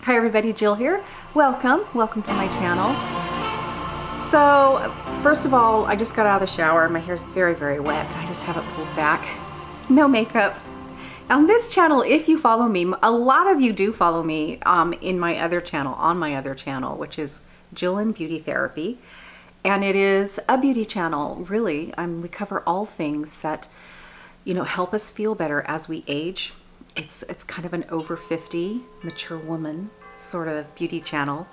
Hi everybody, Jill here. Welcome to my channel. So first of all, I just got out of the shower. My hair's very wet. I just have it pulled back. No makeup. On this channel, if you follow me, a lot of you do follow me in my other channel, which is Jill and Beauty Therapy. And it is a beauty channel, really. We cover all things that, help us feel better as we age. It's kind of an over 50 mature woman sort of beauty channel.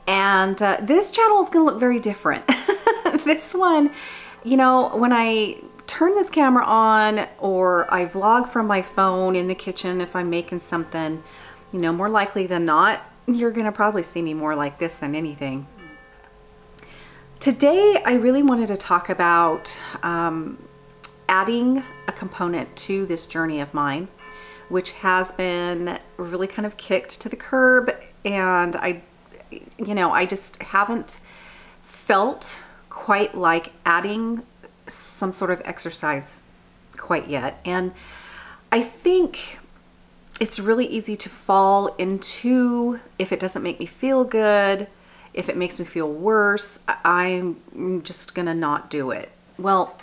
And this channel is going to look very different. This one, when I turn this camera on or I vlog from my phone in the kitchen if I'm making something, more likely than not, you're going to probably see me more like this than anything. Today, I really wanted to talk about adding a component to this journey of mine, which has been really kind of kicked to the curb, and I just haven't felt quite like adding some sort of exercise quite yet. And I think it's really easy to fall into, if it doesn't make me feel good, if it makes me feel worse, I'm just gonna not do it. Well,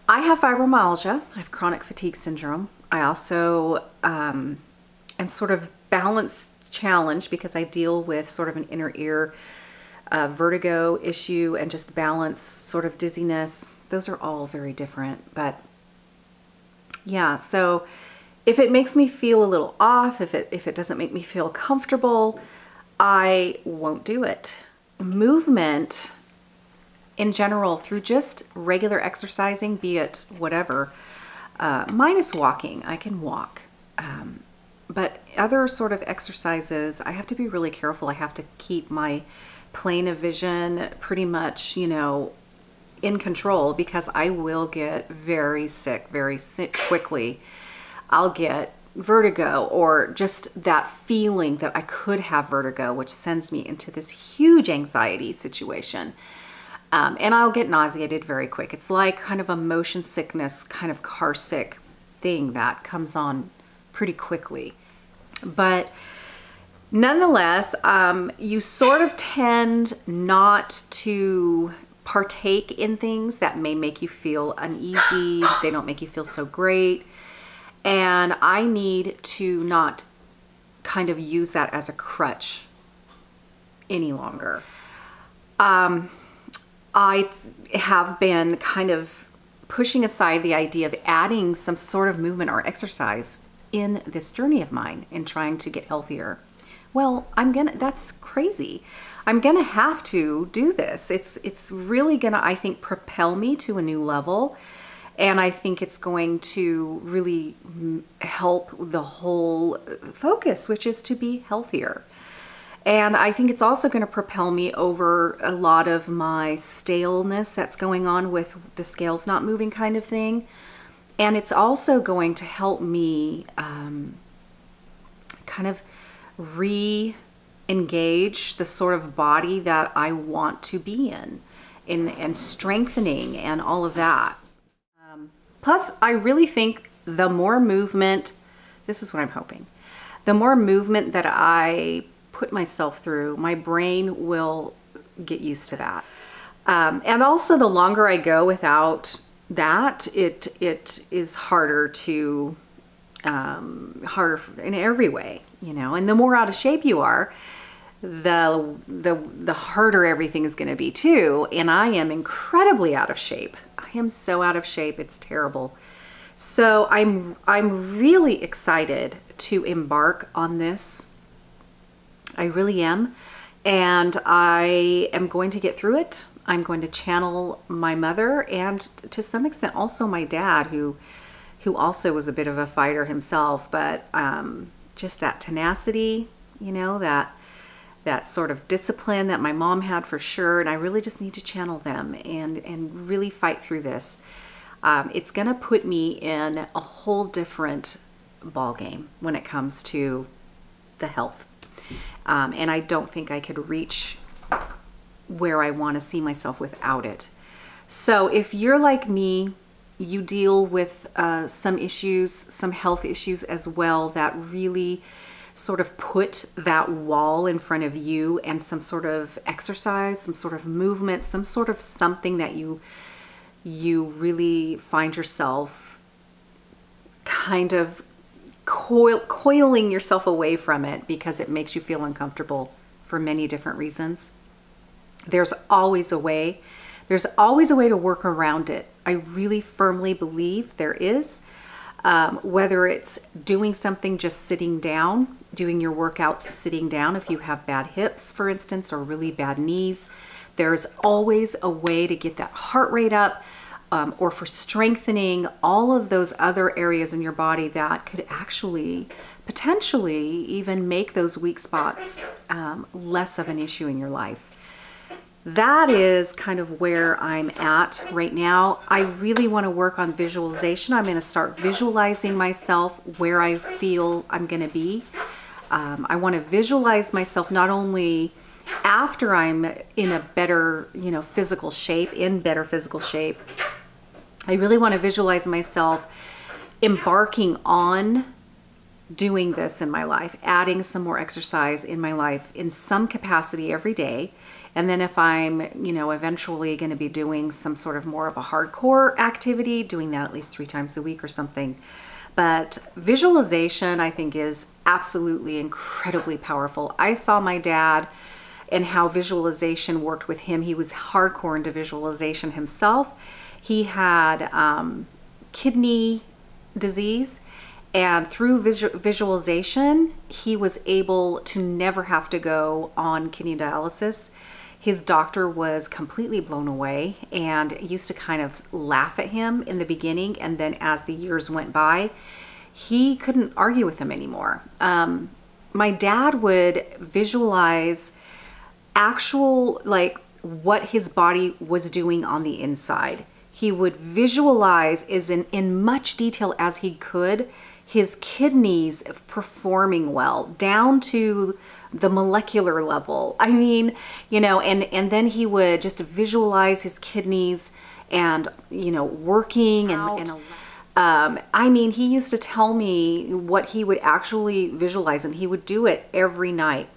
I have fibromyalgia, I have chronic fatigue syndrome. I also am sort of balance challenged because I deal with sort of an inner ear vertigo issue and just balance, sort of dizziness. Those are all very different, but yeah, so if it makes me feel a little off, if it doesn't make me feel comfortable, I won't do it. Movement in general, through just regular exercising, be it whatever, minus walking, I can walk. But other sort of exercises, I have to be really careful. I have to keep my plane of vision pretty much, in control, because I will get very sick quickly. I'll get vertigo, or just that feeling that I could have vertigo, which sends me into this huge anxiety situation. And I'll get nauseated very quick. It's like kind of a motion sickness, kind of car sick thing that comes on pretty quickly. But nonetheless, you sort of tend not to partake in things that may make you feel uneasy. They don't make you feel so great. And I need to not kind of use that as a crutch any longer. I have been kind of pushing aside the idea of adding some sort of movement or exercise in this journey of mine and trying to get healthier. Well, that's crazy. I'm gonna have to do this. It's really gonna, I think, propel me to a new level. And I think it's going to really help the whole focus, which is to be healthier. And I think it's also going to propel me over a lot of my staleness that's going on with the scales not moving kind of thing. And it's also going to help me kind of re-engage the sort of body that I want to be in and strengthening and all of that. Plus, I really think the more movement, this is what I'm hoping, the more movement that I put myself through, my brain will get used to that. And also the longer I go without that, it is harder in every way, and the more out of shape you are, the harder everything is going to be too. And I am incredibly out of shape. I am so out of shape, it's terrible. So I'm really excited to embark on this. I really am. And I am going to get through it. I'm going to channel my mother, and to some extent also my dad, who also was a bit of a fighter himself, but just that tenacity, that sort of discipline that my mom had for sure. And I really just need to channel them and really fight through this. It's gonna put me in a whole different ball game when it comes to the health. And I don't think I could reach where I want to see myself without it. So if you're like me, you deal with some issues, some health issues as well, that really sort of put that wall in front of you and some sort of exercise, some sort of movement, some sort of something that you really find yourself kind of coiling yourself away from it because it makes you feel uncomfortable for many different reasons. There's always a way. There's always a way to work around it. I really firmly believe there is. Whether it's doing something just sitting down, doing your workouts sitting down if you have bad hips, for instance, or really bad knees, there's always a way to get that heart rate up, or for strengthening all of those other areas in your body that could actually potentially even make those weak spots less of an issue in your life. That is kind of where I'm at right now. I really want to work on visualization. I'm going to start visualizing myself where I feel I'm going to be. I want to visualize myself not only after I'm in a better, physical shape, I really want to visualize myself embarking on doing this in my life, adding some more exercise in my life in some capacity every day. And then if I'm, eventually going to be doing some sort of more of a hardcore activity, doing that at least 3 times a week or something. But visualization, I think, is absolutely incredibly powerful. I saw my dad and how visualization worked with him. He was hardcore into visualization himself. He had kidney disease. And through visualization, he was able to never have to go on kidney dialysis. His doctor was completely blown away and used to kind of laugh at him in the beginning. And then as the years went by, he couldn't argue with him anymore. My dad would visualize actual, like, what his body was doing on the inside. He would visualize in much detail as he could his kidneys performing well down to the molecular level. I mean, and then he would just visualize his kidneys and, working and I mean, he used to tell me what he would actually visualize, and he would do it every night.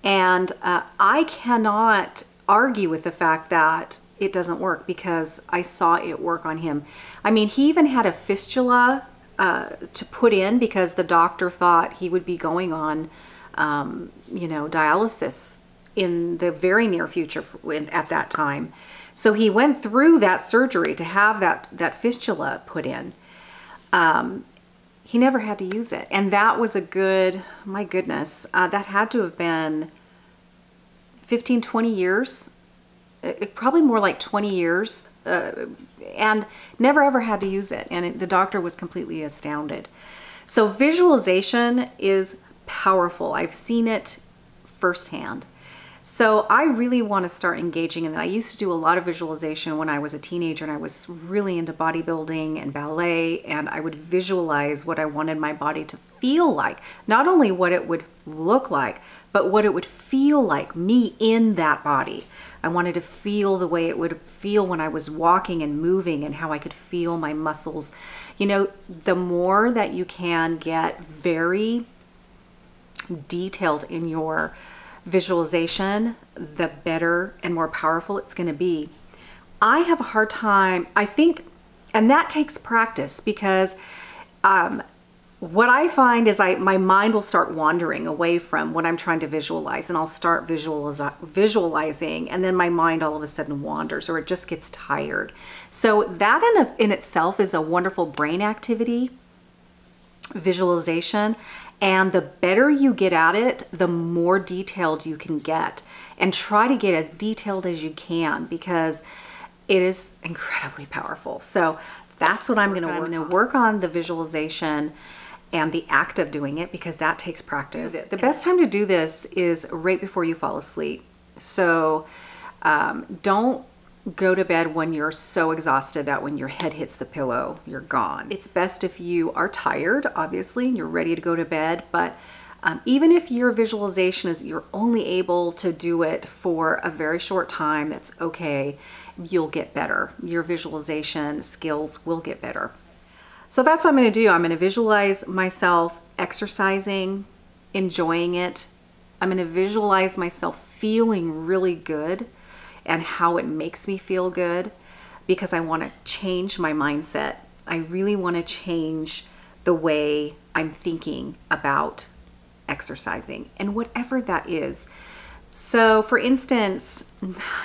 And I cannot argue with the fact that it doesn't work because I saw it work on him. I mean, he even had a fistula to put in because the doctor thought he would be going on, dialysis in the very near future at that time. So he went through that surgery to have that fistula put in. He never had to use it. And that was a good, my goodness, that had to have been 15, 20 years, probably more like 20 years, and never ever had to use it. And the doctor was completely astounded. So visualization is powerful. I've seen it firsthand. So I really want to start engaging in that. I used to do a lot of visualization when I was a teenager and I was really into bodybuilding and ballet, and I would visualize what I wanted my body to feel like. Not only what it would look like, but what it would feel like, me in that body. I wanted to feel the way it would feel when I was walking and moving and how I could feel my muscles. The more that you can get very detailed in your visualization, the better and more powerful it's going to be. I have a hard time, I think, and that takes practice, because what I find is my mind will start wandering away from what I'm trying to visualize, and I'll start visualizing, and then my mind all of a sudden wanders, or it just gets tired. So that in itself is a wonderful brain activity, visualization. And the better you get at it, the more detailed you can get. And try to get as detailed as you can, because it is incredibly powerful. So that's what I'm going to work on, the visualization and the act of doing it, because that takes practice. The best time to do this is right before you fall asleep. So don't go to bed when you're so exhausted that when your head hits the pillow, you're gone. It's best if you are tired, obviously, and you're ready to go to bed. But even if your visualization is you're only able to do it for a very short time, that's okay. You'll get better. Your visualization skills will get better. So that's what I'm going to do. I'm going to visualize myself exercising, enjoying it. I'm going to visualize myself feeling really good and how it makes me feel good, because I want to change my mindset. I really want to change the way I'm thinking about exercising, and whatever that is. So for instance,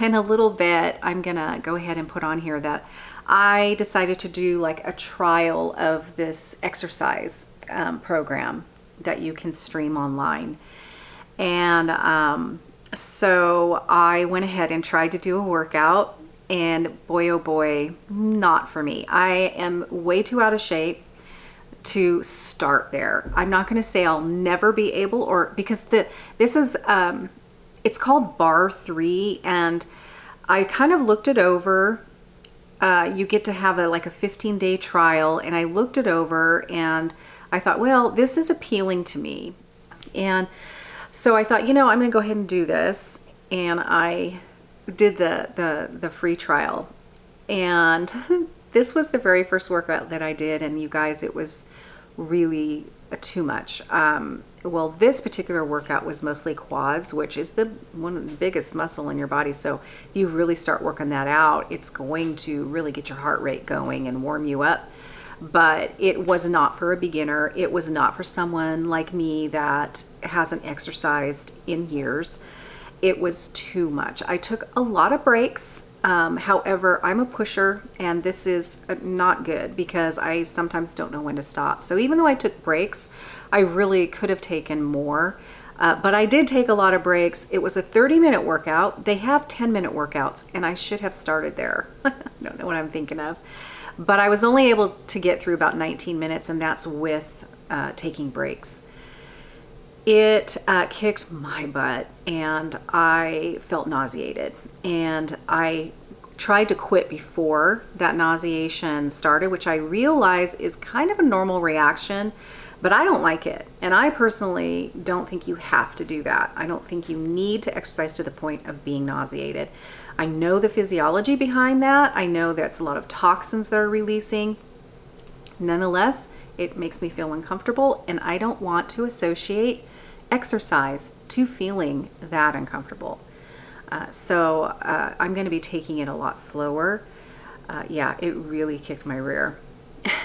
in a little bit, I'm gonna go ahead and put on here that I decided to do like a trial of this exercise program that you can stream online. And so I went ahead and tried to do a workout, and boy, oh boy, not for me. I am way too out of shape to start there. I'm not going to say I'll never be able, or because this is it's called bar 3, and I kind of looked it over. You get to have like a 15-day trial, and I looked it over and I thought, well, this is appealing to me. And so I thought, you know, I'm going to go ahead and do this. And I did the free trial, and this was the very first workout that I did, and you guys, it was really too much. Well, this particular workout was mostly quads, which is one of the biggest muscle in your body. So if you really start working that out, it's going to really get your heart rate going and warm you up. But it was not for a beginner. It was not for someone like me that hasn't exercised in years. It was too much. I took a lot of breaks. However, I'm a pusher, and this is not good because I sometimes don't know when to stop. So even though I took breaks, I really could have taken more, but I did take a lot of breaks. It was a 30-minute workout. They have 10-minute workouts, and I should have started there. I don't know what I'm thinking of, but I was only able to get through about 19 minutes, and that's with taking breaks. It kicked my butt, and I felt nauseated, and I tried to quit before that nauseation started, which I realize is kind of a normal reaction, but I don't like it. And I personally don't think you have to do that. I don't think you need to exercise to the point of being nauseated. I know the physiology behind that. I know that's a lot of toxins that are releasing. Nonetheless, it makes me feel uncomfortable, and I don't want to associate exercise to feeling that uncomfortable. So I'm going to be taking it a lot slower. Yeah, it really kicked my rear.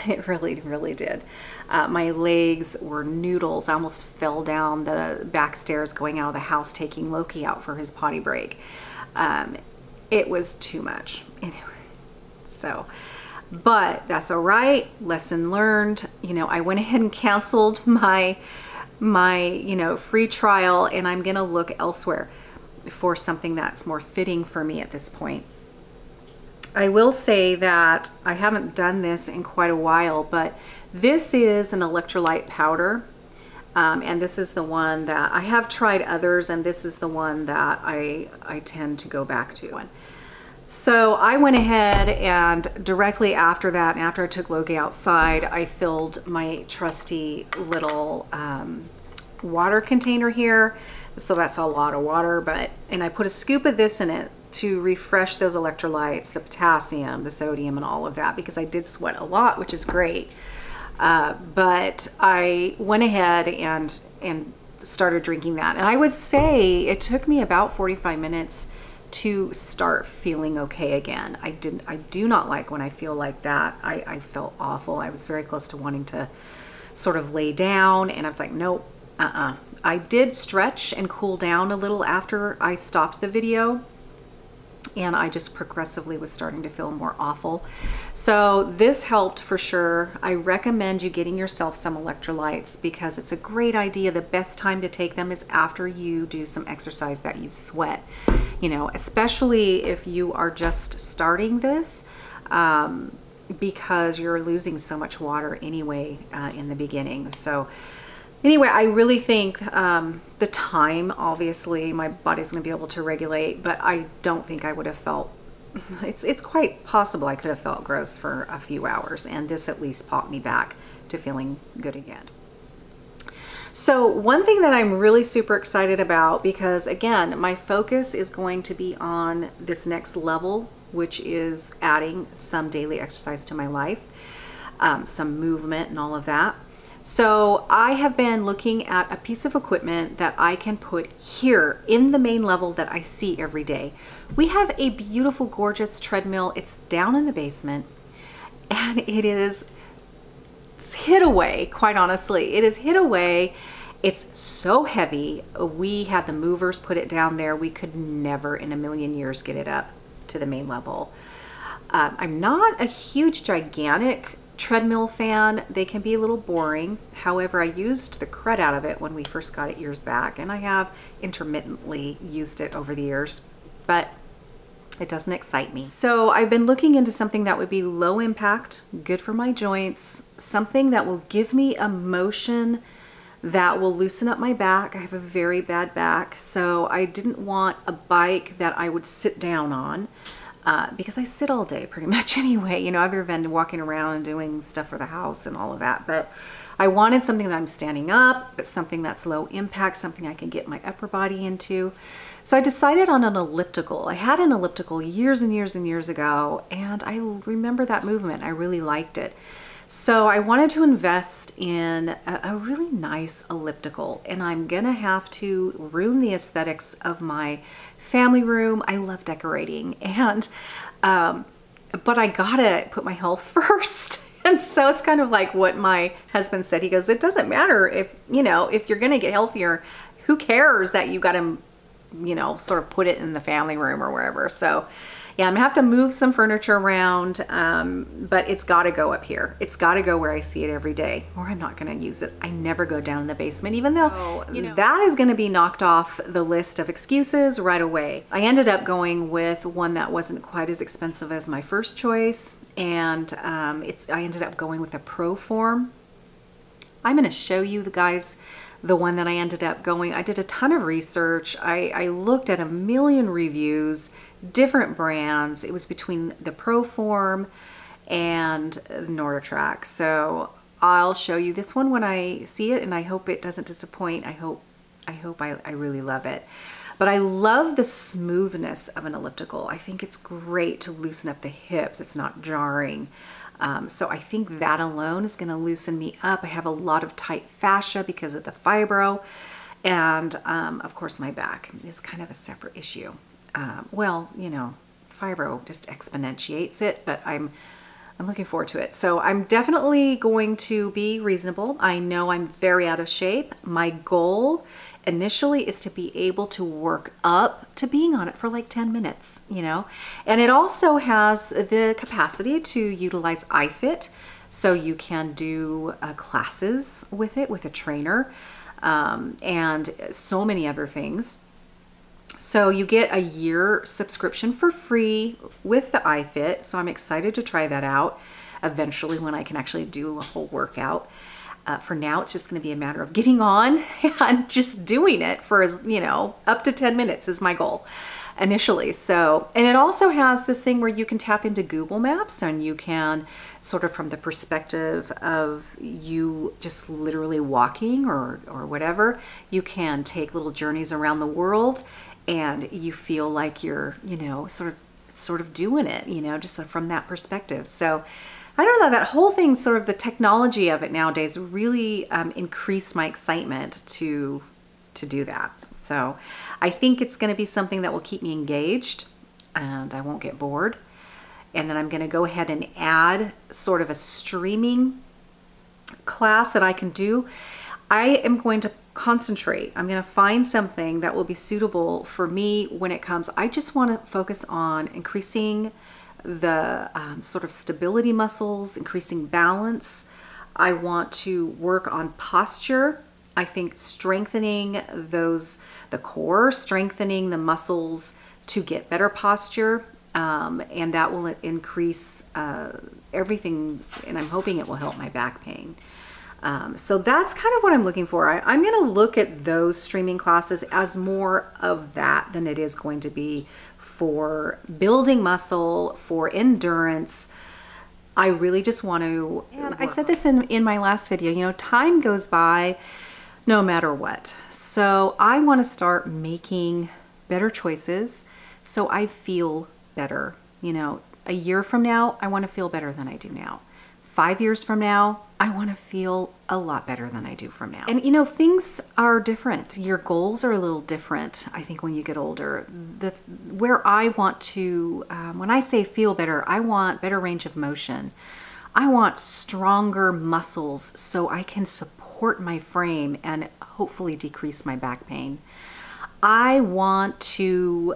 It really, really did. My legs were noodles. I almost fell down the back stairs going out of the house, taking Loki out for his potty break. It was too much. Anyway, so, but that's all right. Lesson learned. You know, I went ahead and canceled my free trial, and I'm going to look elsewhere for something that's more fitting for me at this point. I will say that I haven't done this in quite a while, but this is an electrolyte powder, and this is the one that I have tried others, and this is the one that I tend to go back to. So I went ahead and directly after that, after I took Loki outside, I filled my trusty little water container here. So that's a lot of water, and I put a scoop of this in it to refresh those electrolytes, the potassium, the sodium, and all of that, because I did sweat a lot, which is great. But I went ahead and started drinking that. And I would say it took me about 45 minutes to start feeling okay again. I do not like when I feel like that. I felt awful. I was very close to wanting to sort of lay down, and I was like, nope, I did stretch and cool down a little after I stopped the video, and I just progressively was starting to feel more awful. So this helped for sure. I recommend you getting yourself some electrolytes because it's a great idea. The best time to take them is after you do some exercise that you've sweat, you know, especially if you are just starting this, because you're losing so much water anyway in the beginning. So anyway, I really think the time, obviously, my body's going to be able to regulate, but I don't think I would have felt, it's quite possible I could have felt gross for a few hours, and this at least popped me back to feeling good again. So one thing that I'm really super excited about, because again, my focus is going to be on this next level, which is adding some daily exercise to my life, some movement and all of that. So I have been looking at a piece of equipment that I can put here in the main level that I see every day. We have a beautiful, gorgeous treadmill. It's down in the basement, and it's hid away, quite honestly. It is hid away. It's so heavy. We had the movers put it down there. We could never in a million years get it up to the main level. I'm not a huge, gigantic treadmill fan. They can be a little boring. However, I used the crud out of it when we first got it years back, and I have intermittently used it over the years, but it doesn't excite me. So I've been looking into something that would be low impact, good for my joints, something that will give me a motion that will loosen up my back. I have a very bad back, so I didn't want a bike that I would sit down on. Because I sit all day pretty much anyway, you know, other than walking around and doing stuff for the house and all of that. But I wanted something that I'm standing up, but something that's low impact, something I can get my upper body into. So I decided on an elliptical. I had an elliptical years and years and years ago, and I remember that movement. I really liked it. So I wanted to invest in a really nice elliptical, and I'm gonna have to ruin the aesthetics of my family room. I love decorating, and but I gotta put my health first. And so it's kind of like what my husband said. He goes, it doesn't matter if, you know, if you're gonna get healthier, who cares that you gotta, you know, sort of put it in the family room or wherever. So yeah, I'm gonna have to move some furniture around, but it's gotta go up here. It's gotta go where I see it every day, or I'm not gonna use it. I never go down in the basement, even though, you know, that is gonna be knocked off the list of excuses right away. I ended up going with one that wasn't quite as expensive as my first choice, and I ended up going with a Pro Form. I'm gonna show you the one that I ended up going. I did a ton of research. I looked at a million reviews, different brands. It was between the Pro Form and NordicTrack. So I'll show you this one when I see it, and I hope it doesn't disappoint. I hope I really love it. But I love the smoothness of an elliptical. I think it's great to loosen up the hips. It's not jarring. So I think that alone is going to loosen me up. I have a lot of tight fascia because of the fibro, and of course my back is kind of a separate issue. Well, you know, fibro just exponentiates it, but I'm looking forward to it. So I'm definitely going to be reasonable. I know I'm very out of shape. My goal initially is to be able to work up to being on it for like 10 minutes, you know, and it also has the capacity to utilize iFit, so you can do classes with it with a trainer, and so many other things. So you get a year subscription for free with the iFit, so I'm excited to try that out eventually when I can actually do a whole workout. For now, it's just going to be a matter of getting on and just doing it for, you know, up to 10 minutes is my goal initially. So, and it also has this thing where you can tap into Google Maps, and you can sort of from the perspective of you just literally walking or whatever, you can take little journeys around the world, and you feel like you're, you know, sort of doing it, you know, just from that perspective. So I don't know, that whole thing, sort of the technology of it nowadays really increased my excitement to do that. So I think it's going to be something that will keep me engaged, and I won't get bored. And then I'm going to go ahead and add sort of a streaming class that I can do. I am going to concentrate. I'm going to find something that will be suitable for me when it comes. I just want to focus on increasing the sort of stability muscles, increasing balance. I want to work on posture. I think strengthening the core, strengthening the muscles to get better posture, and that will increase everything, and I'm hoping it will help my back pain. So that's kind of what I'm looking for. I'm going to look at those streaming classes as more of that than it is going to be for building muscle, for endurance. I really just want to, and I said this in my last video, you know, time goes by no matter what. So I want to start making better choices so I feel better. You know, a year from now, I want to feel better than I do now. 5 years from now, I want to feel a lot better than I do from now. And you know, things are different. Your goals are a little different, I think, when you get older. Where I want to, when I say feel better, I want better range of motion. I want stronger muscles so I can support my frame and hopefully decrease my back pain. I want to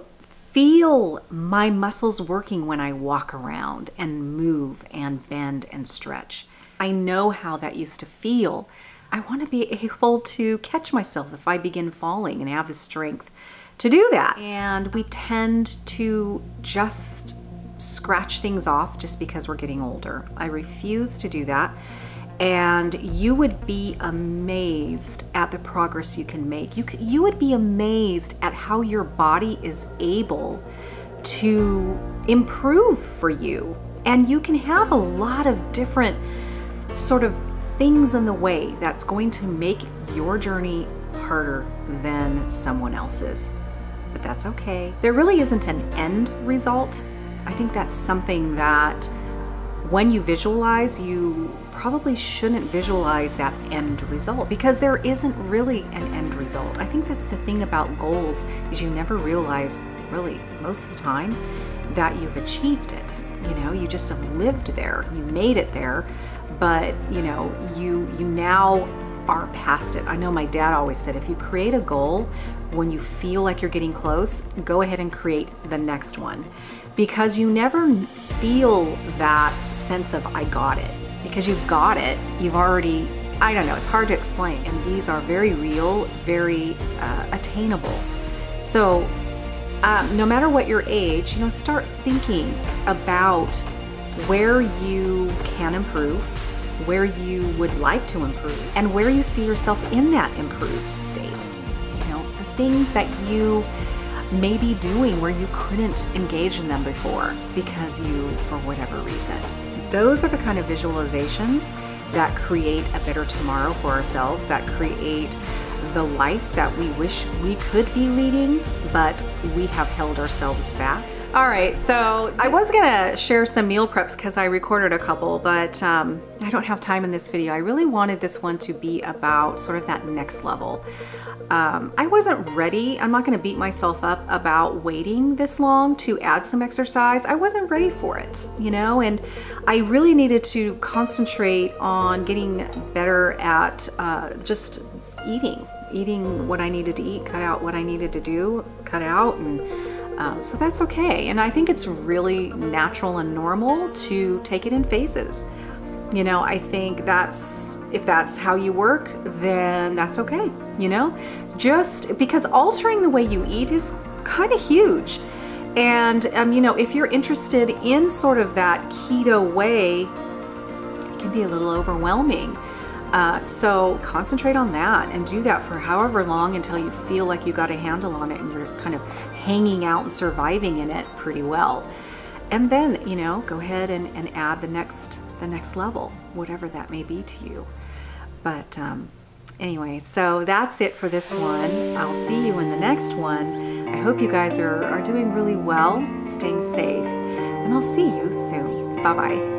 feel my muscles working when I walk around and move and bend and stretch. I know how that used to feel. I want to be able to catch myself if I begin falling and have the strength to do that. And we tend to just scratch things off just because we're getting older. I refuse to do that. And you would be amazed at the progress you can make. You would be amazed at how your body is able to improve for you. And you can have a lot of different sort of things in the way that's going to make your journey harder than someone else's. But that's okay. There really isn't an end result. I think that's something that when you visualize, you probably shouldn't visualize that end result, because there isn't really an end result. I think that's the thing about goals, is you never realize, really most of the time, that you've achieved it. You know, you just have lived there, you made it there, but you know, you now are past it. I know my dad always said, if you create a goal, when you feel like you're getting close, go ahead and create the next one, because you never feel that sense of I got it, because you've got it. You've already, I don't know, it's hard to explain, and these are very real, very attainable. So no matter what your age, you know, start thinking about where you can improve, where you would like to improve, and where you see yourself in that improved state. You know, the things that you may be doing where you couldn't engage in them before because you, for whatever reason. Those are the kind of visualizations that create a better tomorrow for ourselves, that create the life that we wish we could be leading, but we have held ourselves back. All right, so I was gonna share some meal preps because I recorded a couple, but I don't have time in this video. I really wanted this one to be about sort of that next level. I wasn't ready. I'm not gonna beat myself up about waiting this long to add some exercise. I wasn't ready for it, you know, and I really needed to concentrate on getting better at just eating what I needed to eat, cut out what I needed to do, cut out, and so that's okay. And I think it's really natural and normal to take it in phases. You know, I think if that's how you work, then that's okay, you know? Just because altering the way you eat is kind of huge. And, you know, if you're interested in sort of that keto way, it can be a little overwhelming. So concentrate on that and do that for however long until you feel like you got a handle on it and you're kind of hanging out and surviving in it pretty well. And then, you know, go ahead and add the next level, whatever that may be to you. But anyway, so that's it for this one. I'll see you in the next one. I hope you guys are doing really well, staying safe, and I'll see you soon. Bye-bye.